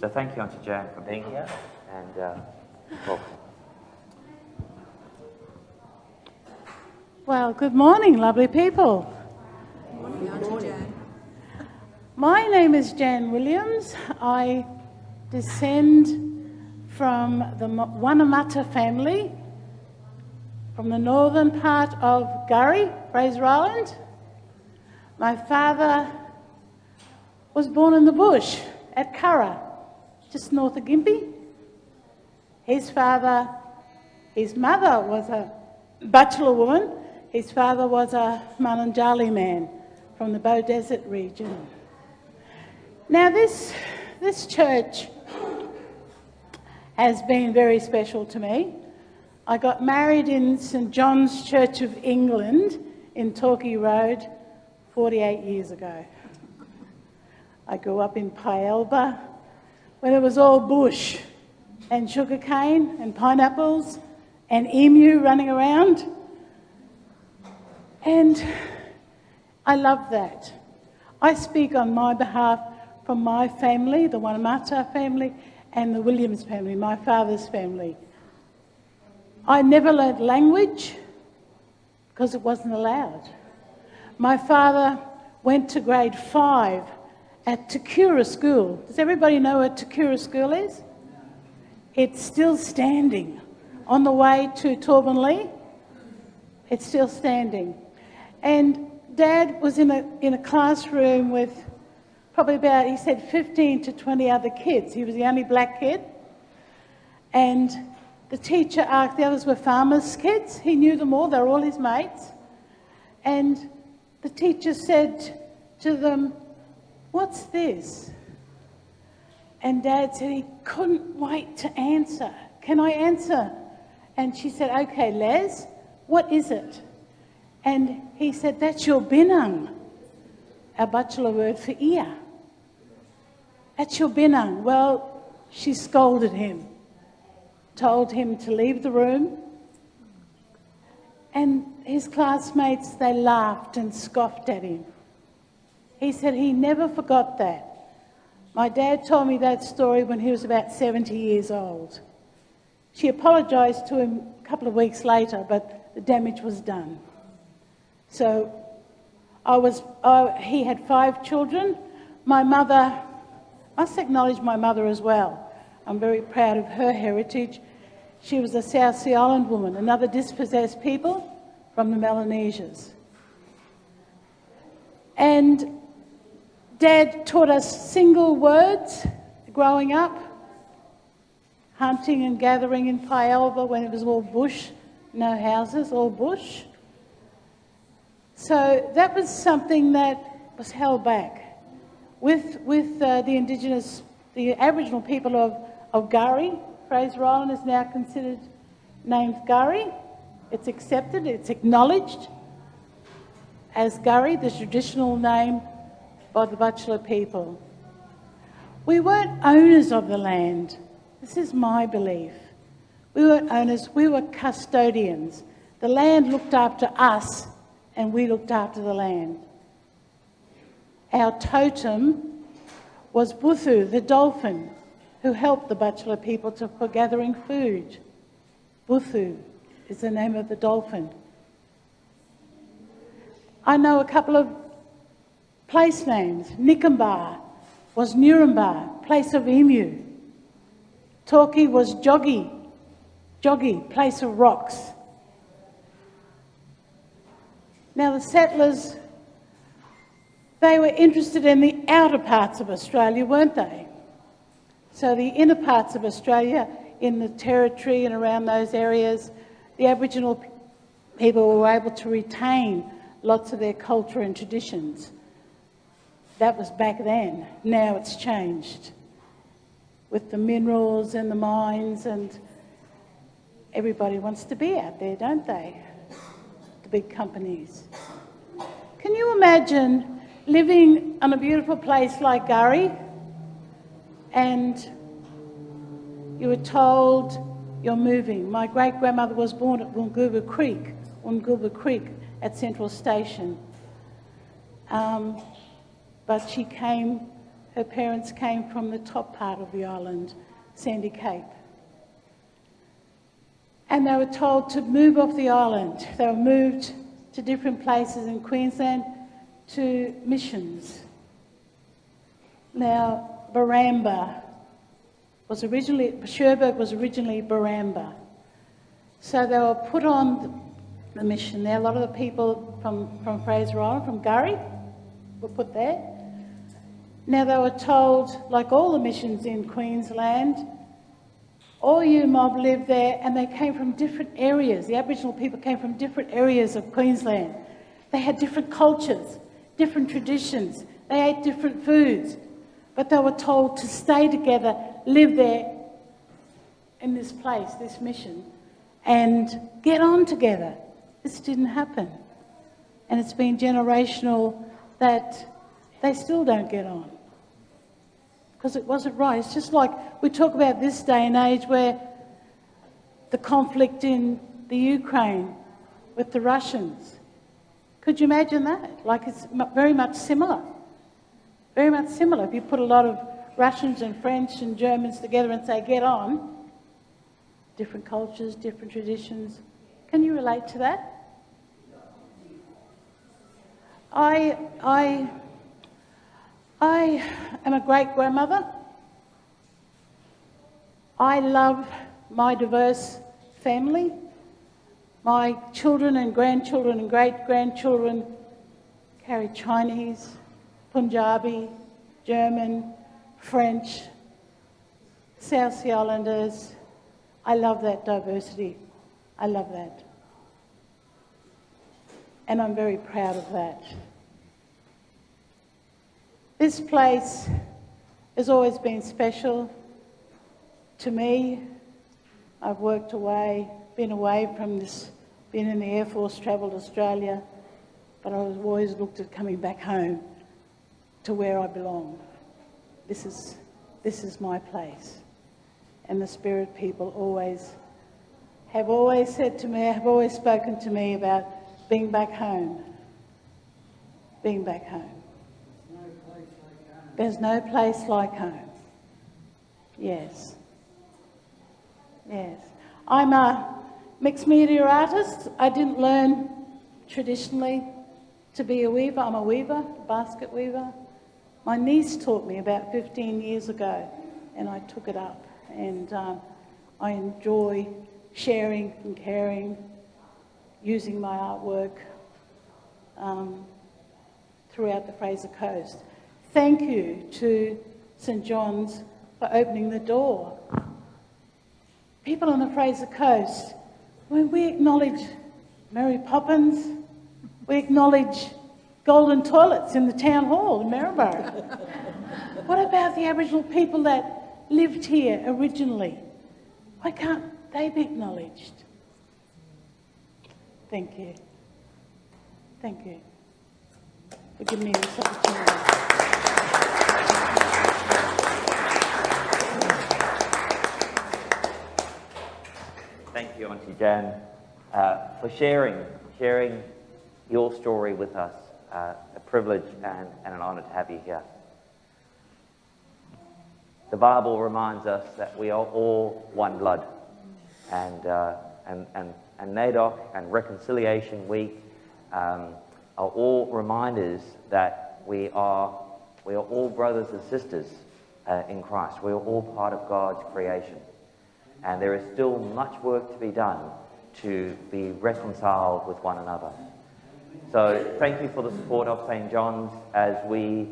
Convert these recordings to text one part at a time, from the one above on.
So thank you, Aunty Jan, for being here, and welcome. Well, good morning, lovely people. Good morning, Jan. My name is Jan Williams. I descend from the Wanamata family, from the northern part of Gurry, Fraser Island. My father was born in the bush at Curra, just north of Gympie. His mother was a Butchulla woman. His father was a Malanjali man from the Bow Desert region. Now this church has been very special to me. I got married in St John's Church of England in Torquay Road 48 years ago. I grew up in Pyalba when it was all bush and sugarcane and pineapples and emu running around. And I love that. I speak on my behalf from my family, the Wanamata family, and the Williams family, my father's family. I never learnt language because it wasn't allowed. My father went to grade 5 at Takura School. Does everybody know where Takura School is? It's still standing. On the way to Torbanley, it's still standing. And Dad was in a classroom with probably about, he said, 15 to 20 other kids. He was the only black kid. And the teacher asked, the others were farmers' kids. He knew them all. They were all his mates. And the teacher said to them, "What's this?" And Dad said he couldn't wait to answer. "Can I answer?" And she said, "Okay, Les, what is it?" And he said, "That's your binang," our Butchulla word for ear. "That's your binang." Well, she scolded him, told him to leave the room. And his classmates, they laughed and scoffed at him. He said he never forgot that. My dad told me that story when he was about 70 years old. She apologised to him a couple of weeks later, but the damage was done. So he had 5 children. My mother, I must acknowledge my mother as well. I'm very proud of her heritage. She was a South Sea Island woman, another dispossessed people from the Melanesians. And Dad taught us single words growing up, hunting and gathering in Pyalba when it was all bush, no houses, all bush. So that was something that was held back. With the Aboriginal people of Gurry, Fraser Island is now considered named Gurry. It's accepted, it's acknowledged as Gurry, the traditional name by the Butchulla people. We weren't owners of the land. This is my belief. We weren't owners, we were custodians. The land looked after us and we looked after the land. Our totem was Buthu, the dolphin, who helped the Butchulla people for gathering food. Buthu is the name of the dolphin. I know a couple of place names. Nikambar was Nurumbar, place of emu. Torquay was Joggy, place of rocks. Now the settlers, they were interested in the outer parts of Australia, weren't they? So the inner parts of Australia, in the Territory and around those areas, the Aboriginal people were able to retain lots of their culture and traditions. That was back then. Now it's changed with the minerals and the mines, and everybody wants to be out there, don't they? The big companies. Can you imagine living on a beautiful place like Gurry and you were told you're moving? My great-grandmother was born at Woongoolba Creek at Central Station. But she came, Her parents came from the top part of the island, Sandy Cape. And they were told to move off the island. They were moved to different places in Queensland to missions. Now, Cherbourg was originally Baramba. So they were put on the mission there. A lot of the people from Fraser Island, from Gurry, were put there. Now they were told, like all the missions in Queensland, all you mob live there, and they came from different areas. The Aboriginal people came from different areas of Queensland. They had different cultures, different traditions. They ate different foods. But they were told to stay together, live there in this place, this mission, and get on together. This didn't happen. And it's been generational that they still don't get on. Because it wasn't right. It's just like we talk about this day and age where the conflict in the Ukraine with the Russians. Could you imagine that? Like it's very much similar. Very much similar. If you put a lot of Russians and French and Germans together and say, get on, different cultures, different traditions. Can you relate to that? I am a great-grandmother. I love my diverse family. My children and grandchildren and great-grandchildren carry Chinese, Punjabi, German, French, South Sea Islanders. I love that diversity. I love that. And I'm very proud of that. This place has always been special to me. I've worked away, been away from this, been in the Air Force, travelled Australia, but I was always looked at coming back home to where I belong. This is my place. And the Spirit people have always said to me, have always spoken to me about being back home. Being back home. There's no place like home. Yes. Yes. I'm a mixed media artist. I didn't learn traditionally to be a weaver. I'm a weaver, a basket weaver. My niece taught me about 15 years ago, and I took it up. And I enjoy sharing and caring, using my artwork throughout the Fraser Coast. Thank you to St John's for opening the door. People on the Fraser Coast, when we acknowledge Mary Poppins, we acknowledge golden toilets in the town hall in Maryborough. What about the Aboriginal people that lived here originally? Why can't they be acknowledged? Thank you. Thank you for giving me this opportunity. Thank you, Aunty Jan, for sharing your story with us. A privilege and an honour to have you here. The Bible reminds us that we are all one blood, and NAIDOC and Reconciliation Week are all reminders that we are all brothers and sisters in Christ. We are all part of God's creation. And there is still much work to be done to be reconciled with one another. So thank you for the support of St John's as we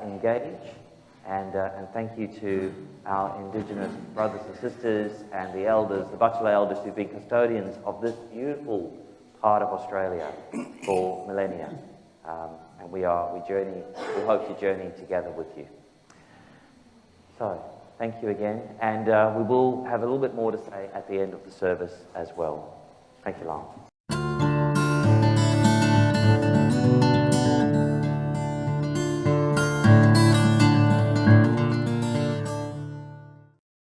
engage, and thank you to our Indigenous brothers and sisters and the elders, the Butchulla Elders, who've been custodians of this beautiful part of Australia for millennia. And we hope to journey together with you. So, thank you again, and we will have a little bit more to say at the end of the service as well. Thank you, Lyle.